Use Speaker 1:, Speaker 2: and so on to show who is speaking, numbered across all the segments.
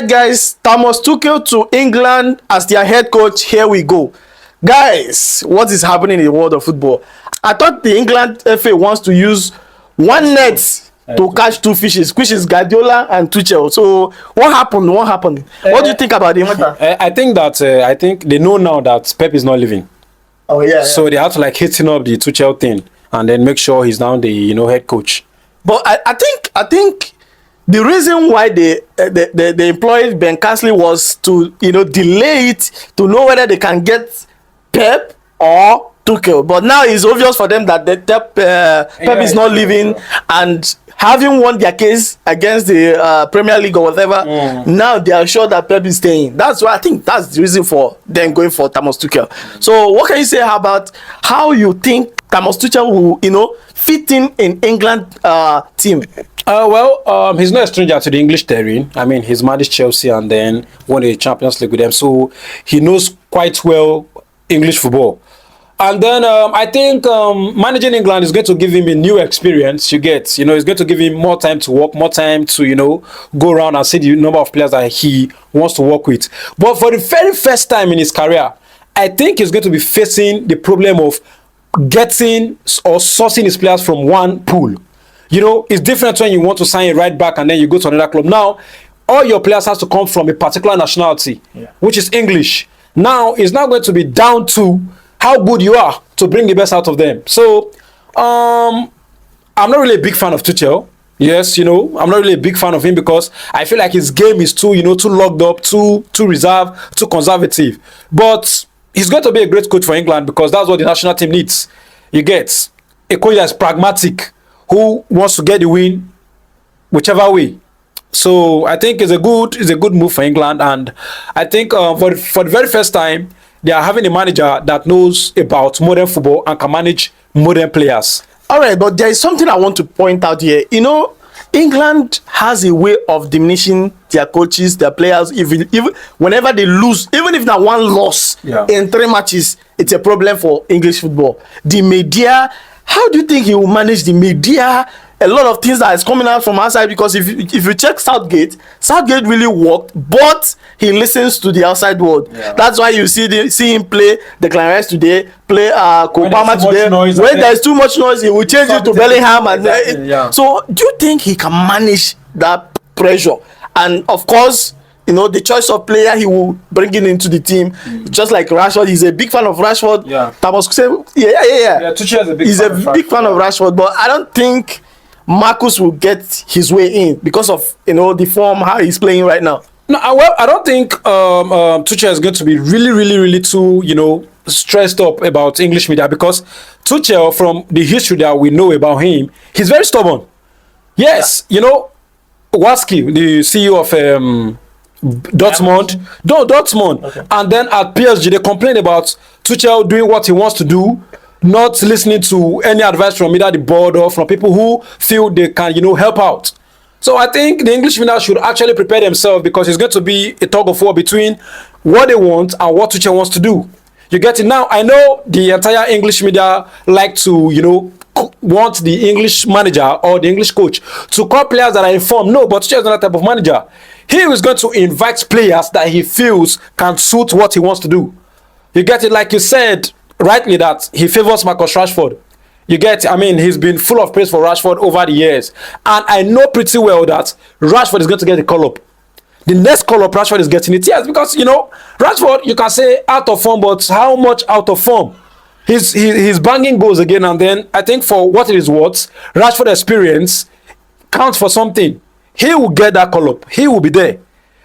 Speaker 1: right, guys. Thomas Tuchel to England as their head coach. Here we go. Guys, what is happening in the world of football? I thought the England FA wants to use one net to catch two fishes, which is Guardiola and Tuchel. So what happened? What happened? What do you think about the matter?
Speaker 2: I think that I think they know now that Pep is not leaving.
Speaker 1: Oh yeah.
Speaker 2: So they have to like hitting up the Tuchel thing and then make sure he's now the head coach.
Speaker 1: But I think the reason why they employed Ben Castley was to delay it to know whether they can get Pep or Tuchel. But now it's obvious for them that Pep is not leaving, and having won their case against the Premier League or whatever, now they are sure that Pep is staying. That's why I think that's the reason for them going for Thomas Tuchel. So what can you say about how you think Thomas Tuchel will fit in England team?
Speaker 2: He's not a stranger to the English terrain. I mean, he's managed Chelsea and then won the Champions League with them, so he knows quite well English football. And then I think managing England is going to give him a new experience. It's going to give him more time to work, more time to go around and see the number of players that he wants to work with. But for the very first time in his career, I think he's going to be facing the problem of getting or sourcing his players from one pool. It's different when you want to sign a right back and then you go to another club. Now, all your players has to come from a particular nationality, which is English. Now, it's not going to be down to how good you are to bring the best out of them. So, I'm not really a big fan of Tuchel. Yes, I'm not really a big fan of him because I feel like his game is too, too locked up, too reserved, too conservative. But he's going to be a great coach for England because that's what the national team needs. You get a coach that's pragmatic, who wants to get the win whichever way. So I think it's a good move for England, and I think for the very first time they are having a manager that knows about modern football and can manage modern players.
Speaker 1: All right, but there is something I want to point out here. England has a way of diminishing their coaches, their players, even whenever they lose, even if not one loss in 3 matches, it's a problem for English football. The media. How do you think he will manage the media? A lot of things that is coming out from outside, because if you check Southgate really worked, but he listens to the outside world. That's why you see him play Declan Rice today, play Obama today. When there's too much noise, he will change it to Bellingham. So do you think he can manage that pressure? And of course, the choice of player he will bring into the team, just like Rashford. He's a big fan of Rashford. Thomas Tuchel is a big fan of Rashford, but I don't think Marcus will get his way in because of the form how he's playing right now.
Speaker 2: No, I don't think Tuchel is going to be really too stressed up about English media, because Tuchel, from the history that we know about him, he's very stubborn. Yes, Watzke, the CEO of Dortmund. Okay. And then at PSG they complain about Tuchel doing what he wants to do, not listening to any advice from either the board or from people who feel they can help out. So I think the English media should actually prepare themselves, because it's going to be a tug of war between what they want and what Tuchel wants to do. You get it? Now I know the entire English media like to want the English manager or the English coach to call players that are informed. No, but Tuchel is not that type of manager. He is going to invite players that he feels can suit what he wants to do. You get it? Like you said rightly, that he favors Marcus Rashford. You get it? I mean, he's been full of praise for Rashford over the years. And I know pretty well that Rashford is going to get the call-up. The next call-up Rashford is getting it. Yes, because, Rashford, you can say out of form, but how much out of form? He's banging goals again and then. I think for what it is worth, Rashford experience counts for something. He will get that call-up. He will be there.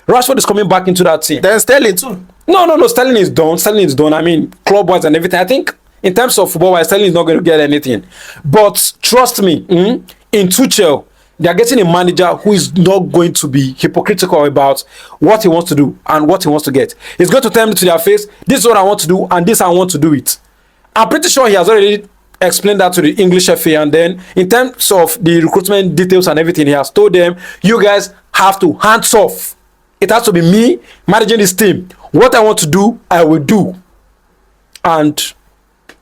Speaker 2: Rashford is coming back into that team.
Speaker 1: Then Sterling too.
Speaker 2: No. Sterling is done. I mean, club-wise and everything. I think in terms of football-wise, Sterling is not going to get anything. But trust me, in Tuchel, they are getting a manager who is not going to be hypocritical about what he wants to do and what he wants to get. He's going to tell them to their face, this is what I want to do and this I want to do it. I'm pretty sure he has already explain that to the English FA, and then in terms of the recruitment details and everything, he has told them, you guys have to hands off. It has to be me managing this team. What I want to do, I will do. And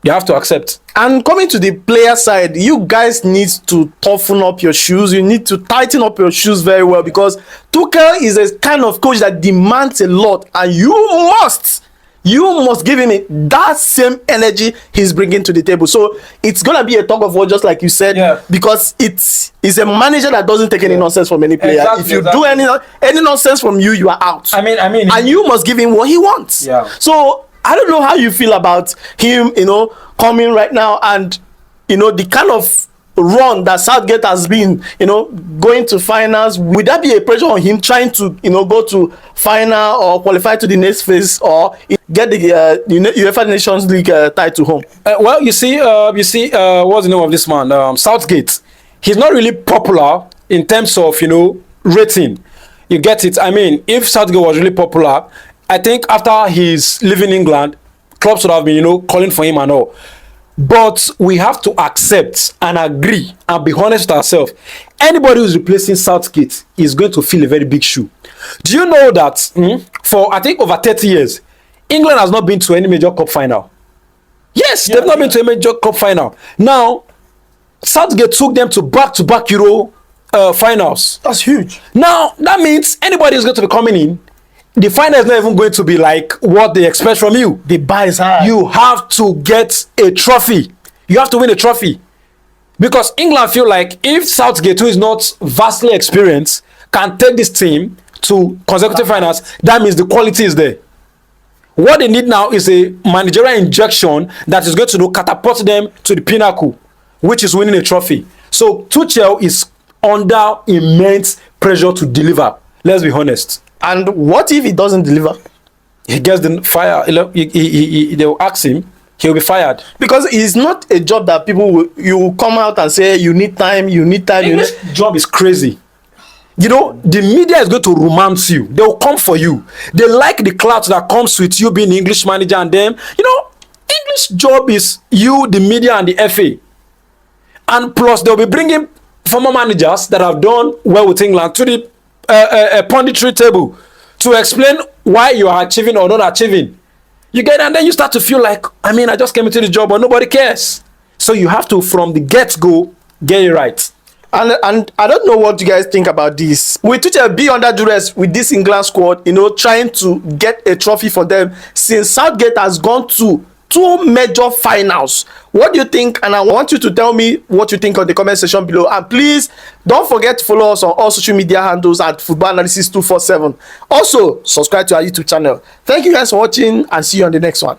Speaker 2: You have to accept.
Speaker 1: And coming to the player side, you guys need to toughen up your shoes. You need to tighten up your shoes very well, because Tuchel is a kind of coach that demands a lot, and you must give him that same energy he's bringing to the table. So it's gonna be a tug of war, just like you said, because it's a manager that doesn't take any nonsense from any player. If you do any nonsense from you, you are out.
Speaker 2: I mean,
Speaker 1: and you must give him what he wants. So I don't know how you feel about him, coming right now, and the kind of run that Southgate has been, going to finals. Would that be a pressure on him trying to, go to final or qualify to the next phase, or get the UEFA Nations League title home?
Speaker 2: Well, you see, what's the name of this man? Southgate. He's not really popular in terms of rating. You get it? I mean, if Southgate was really popular, I think after he's leaving England, clubs would have been, calling for him and all. But we have to accept and agree and be honest with ourselves. Anybody who's replacing Southgate is going to fill a very big shoe. Do you know that for, I think, over 30 years, England has not been to any major cup final? Yes, they've not been to a major cup final. Now, Southgate took them to back-to-back Euro finals.
Speaker 1: That's huge.
Speaker 2: Now, that means anybody who's going to be coming in, the final is not even going to be like what they expect from you.
Speaker 1: The bar is high.
Speaker 2: You have to get a trophy. You have to win a trophy. Because England feel like if Southgate, who is not vastly experienced, can take this team to consecutive finals, that means the quality is there. What they need now is a managerial injection that is going to catapult them to the pinnacle, which is winning a trophy. So Tuchel is under immense pressure to deliver. Let's be honest.
Speaker 1: And what if he doesn't deliver?
Speaker 2: He gets the fire. They will ask him. He'll be fired.
Speaker 1: Because it's not a job that you will come out and say you need time.
Speaker 2: English job is crazy. The media is going to romance you. They will come for you. They like the clout that comes with you being the English manager, and them. English job is you, the media, and the FA. And plus, they'll be bringing former managers that have done well with England to the punditry table to explain why you are achieving or not achieving. You get it, and then you start to feel like, I just came into the job, but nobody cares. So you have to, from the get-go, get it right.
Speaker 1: And I don't know what you guys think about this. Will Tuchel be under duress with this England squad, trying to get a trophy for them, since Southgate has gone to 2 major finals? What do you think? And I want you to tell me what you think on the comment section below. And please don't forget to follow us on all social media handles at Football Analysis 247. Also, subscribe to our YouTube channel. Thank you guys for watching, and see you on the next one.